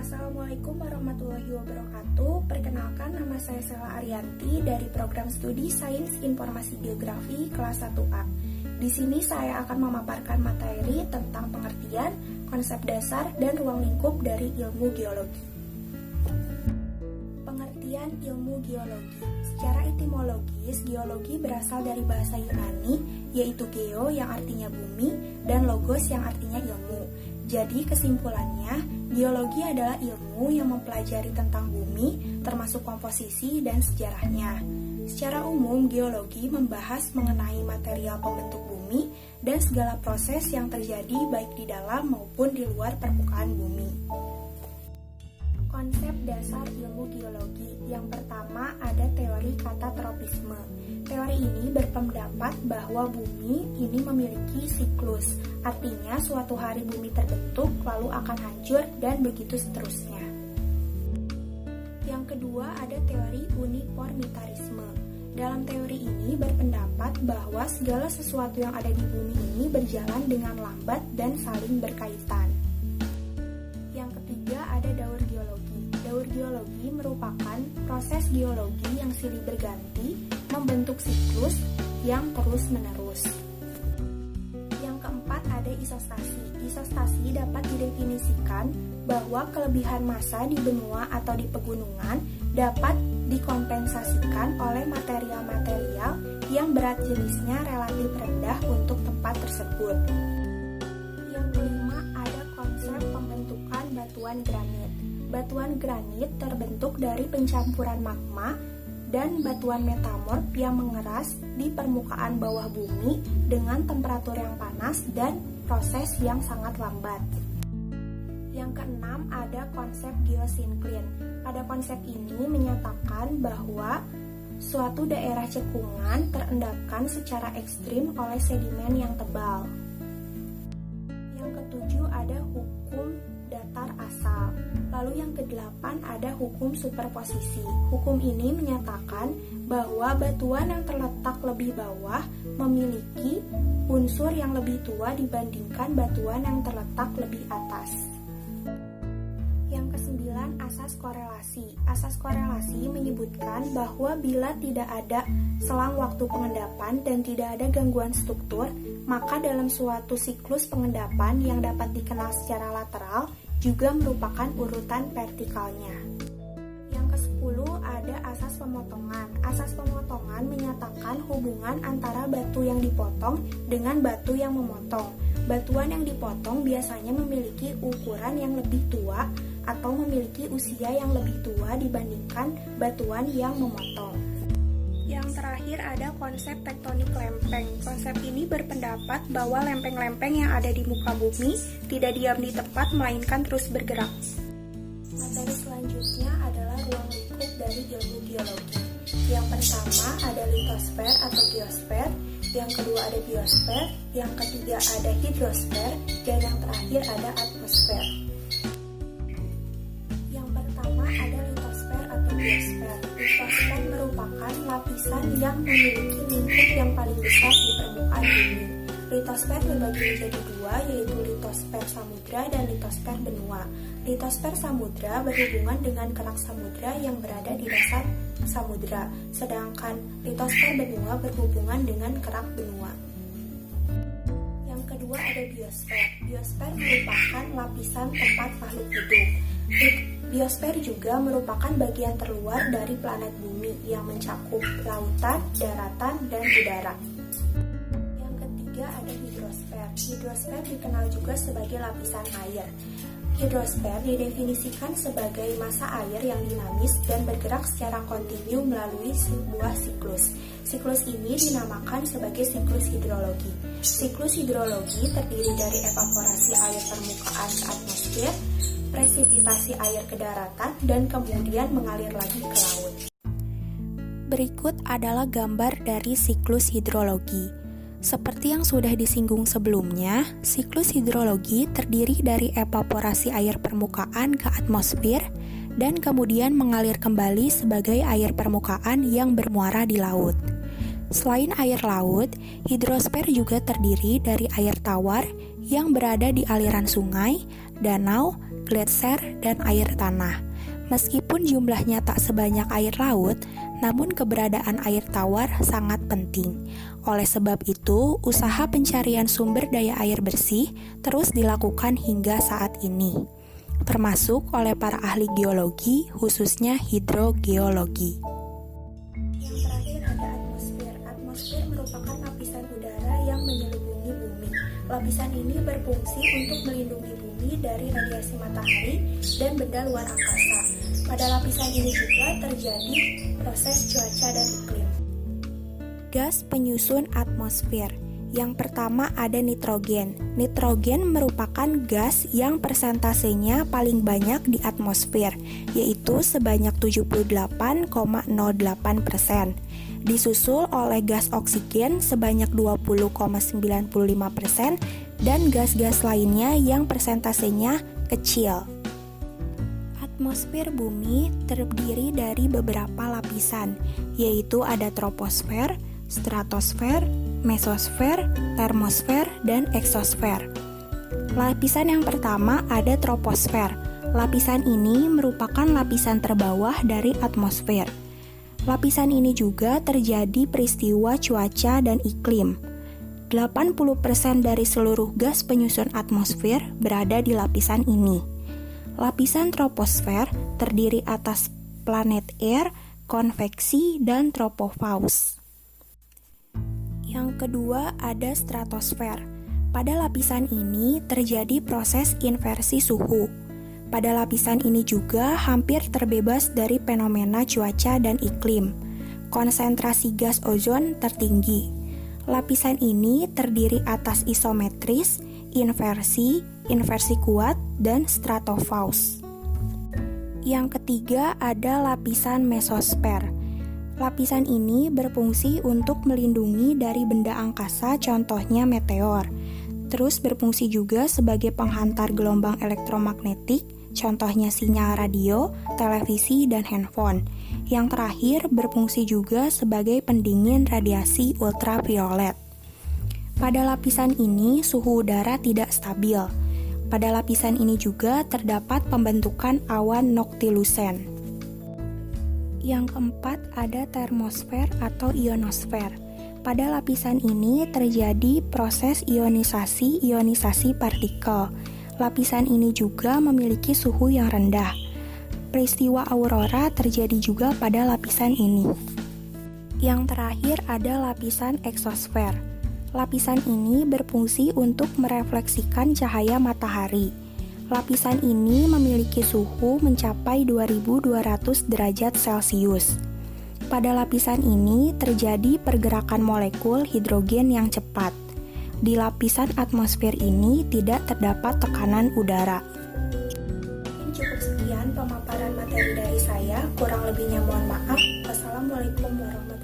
Assalamualaikum warahmatullahi wabarakatuh. Perkenalkan, nama saya Sela Arianti dari program studi Sains Informasi Geografi kelas 1A. Di sini saya akan memaparkan materi tentang pengertian, konsep dasar, dan ruang lingkup dari ilmu geologi. Pengertian ilmu geologi. Secara etimologis, geologi berasal dari bahasa Yunani, yaitu geo yang artinya bumi, dan logos yang artinya ilmu. Jadi kesimpulannya, geologi adalah ilmu yang mempelajari tentang bumi, termasuk komposisi dan sejarahnya. Secara umum, geologi membahas mengenai material pembentuk bumi dan segala proses yang terjadi baik di dalam maupun di luar permukaan bumi. Konsep dasar ilmu geologi. Yang pertama ada teori katatropisme. Teori ini berpendapat bahwa bumi ini memiliki siklus, artinya suatu hari bumi terbentuk lalu akan hancur dan begitu seterusnya. Yang kedua ada teori uniformitarisme. Dalam teori ini berpendapat bahwa segala sesuatu yang ada di bumi ini berjalan dengan lambat dan saling berkaitan. Yang ketiga ada daur geologi. Daur geologi merupakan proses geologi yang silih berganti membentuk siklus yang terus-menerus. Yang keempat ada isostasi. Isostasi dapat didefinisikan bahwa kelebihan massa di benua atau di pegunungan dapat dikompensasikan oleh material-material yang berat jenisnya relatif rendah untuk tempat tersebut. Yang kelima ada konsep pembentukan batuan granit. Batuan granit terbentuk dari pencampuran magma dan batuan metamorf yang mengeras di permukaan bawah bumi dengan temperatur yang panas dan proses yang sangat lambat. Yang keenam ada konsep geosinkline. Pada konsep ini menyatakan bahwa suatu daerah cekungan terendapkan secara ekstrim oleh sedimen yang tebal. Yang ketujuh ada hukum datar asal. Lalu yang kedelapan ada hukum superposisi. Hukum ini menyatakan bahwa batuan yang terletak lebih bawah memiliki unsur yang lebih tua dibandingkan batuan yang terletak lebih atas. Yang kesembilan, asas korelasi. Asas korelasi menyebutkan bahwa bila tidak ada selang waktu pengendapan dan tidak ada gangguan struktur, maka dalam suatu siklus pengendapan yang dapat dikenal secara lateral juga merupakan urutan vertikalnya. Yang ke-10 ada asas pemotongan. Asas pemotongan menyatakan hubungan antara batu yang dipotong dengan batu yang memotong. Batuan yang dipotong biasanya memiliki ukuran yang lebih tua atau memiliki usia yang lebih tua dibandingkan batuan yang memotong. Yang terakhir ada konsep tektonik lempeng. Konsep ini berpendapat bahwa lempeng-lempeng yang ada di muka bumi tidak diam di tempat melainkan terus bergerak. Materi selanjutnya adalah ruang lingkup dari ilmu geologi. Yang pertama ada litosfer atau geosfer, yang kedua ada biosfer, yang ketiga ada hidrosfer, dan yang terakhir ada atmosfer. Yang pertama ada litosfer atau biosfer. Litosfer merupakan lapisan yang memiliki lingkup yang paling besar di permukaan bumi. Litosfer terbagi menjadi dua, yaitu litosfer samudra dan litosfer benua. Litosfer samudra berhubungan dengan kerak samudra yang berada di dasar samudra, sedangkan litosfer benua berhubungan dengan kerak benua. Yang kedua ada biosfer. Biosfer merupakan lapisan tempat makhluk hidup. Biosfer juga merupakan bagian terluar dari planet bumi yang mencakup lautan, daratan, dan udara. Yang ketiga ada hidrosfer. Hidrosfer dikenal juga sebagai lapisan air. Hidrosfer didefinisikan sebagai massa air yang dinamis dan bergerak secara kontinu melalui sebuah siklus. Siklus ini dinamakan sebagai siklus hidrologi. Siklus hidrologi terdiri dari evaporasi air permukaan ke atmosfer, presipitasi air ke daratan, dan kemudian mengalir lagi ke laut. Berikut adalah gambar dari siklus hidrologi. Seperti yang sudah disinggung sebelumnya, siklus hidrologi terdiri dari evaporasi air permukaan ke atmosfer dan kemudian mengalir kembali sebagai air permukaan yang bermuara di laut. Selain air laut, hidrosfer juga terdiri dari air tawar yang berada di aliran sungai, danau, gletser, dan air tanah. Meskipun jumlahnya tak sebanyak air laut, namun keberadaan air tawar sangat penting. Oleh sebab itu, usaha pencarian sumber daya air bersih terus dilakukan hingga saat ini, termasuk oleh para ahli geologi, khususnya hidrogeologi. Yang terakhir ada atmosfer. Atmosfer merupakan lapisan udara yang menyelimuti bumi. Lapisan ini berfungsi untuk melindungi bumi dari radiasi matahari dan benda luar angkasa. Pada lapisan ini juga terjadi proses cuaca dan iklim. Gas penyusun atmosfer. Yang pertama ada nitrogen. Nitrogen merupakan gas yang persentasenya paling banyak di atmosfer, yaitu sebanyak 78,08%. Disusul oleh gas oksigen sebanyak 20,95% dan gas-gas lainnya yang persentasenya kecil. Atmosfer bumi terdiri dari beberapa lapisan, yaitu ada troposfer, stratosfer, mesosfer, termosfer, dan eksosfer. Lapisan yang pertama ada troposfer. Lapisan ini merupakan lapisan terbawah dari atmosfer. Lapisan ini juga terjadi peristiwa cuaca dan iklim. 80% dari seluruh gas penyusun atmosfer berada di lapisan ini. Lapisan troposfer terdiri atas planet air, konveksi, dan tropopause. Yang kedua ada stratosfer. Pada lapisan ini terjadi proses inversi suhu. Pada lapisan ini juga hampir terbebas dari fenomena cuaca dan iklim. Konsentrasi gas ozon tertinggi. Lapisan ini terdiri atas isometris, inversi, inversi kuat, dan stratopause. Yang ketiga ada lapisan mesosfer. Lapisan ini berfungsi untuk melindungi dari benda angkasa, contohnya meteor. Terus berfungsi juga sebagai penghantar gelombang elektromagnetik, contohnya sinyal radio, televisi, dan handphone. Yang terakhir berfungsi juga sebagai pendingin radiasi ultraviolet. Pada lapisan ini suhu udara tidak stabil. Pada lapisan ini juga terdapat pembentukan awan noctilucent. Yang keempat ada termosfer atau ionosfer. Pada lapisan ini terjadi proses ionisasi partikel. Lapisan ini juga memiliki suhu yang rendah. Peristiwa aurora terjadi juga pada lapisan ini. Yang terakhir ada lapisan eksosfer. Lapisan ini berfungsi untuk merefleksikan cahaya matahari. Lapisan ini memiliki suhu mencapai 2200 derajat Celcius. Pada lapisan ini terjadi pergerakan molekul hidrogen yang cepat. Di lapisan atmosfer ini tidak terdapat tekanan udara. Cukup sekian pemaparan materi dari saya, kurang lebihnya mohon maaf. Wassalamualaikum warahmatullahi wabarakatuh.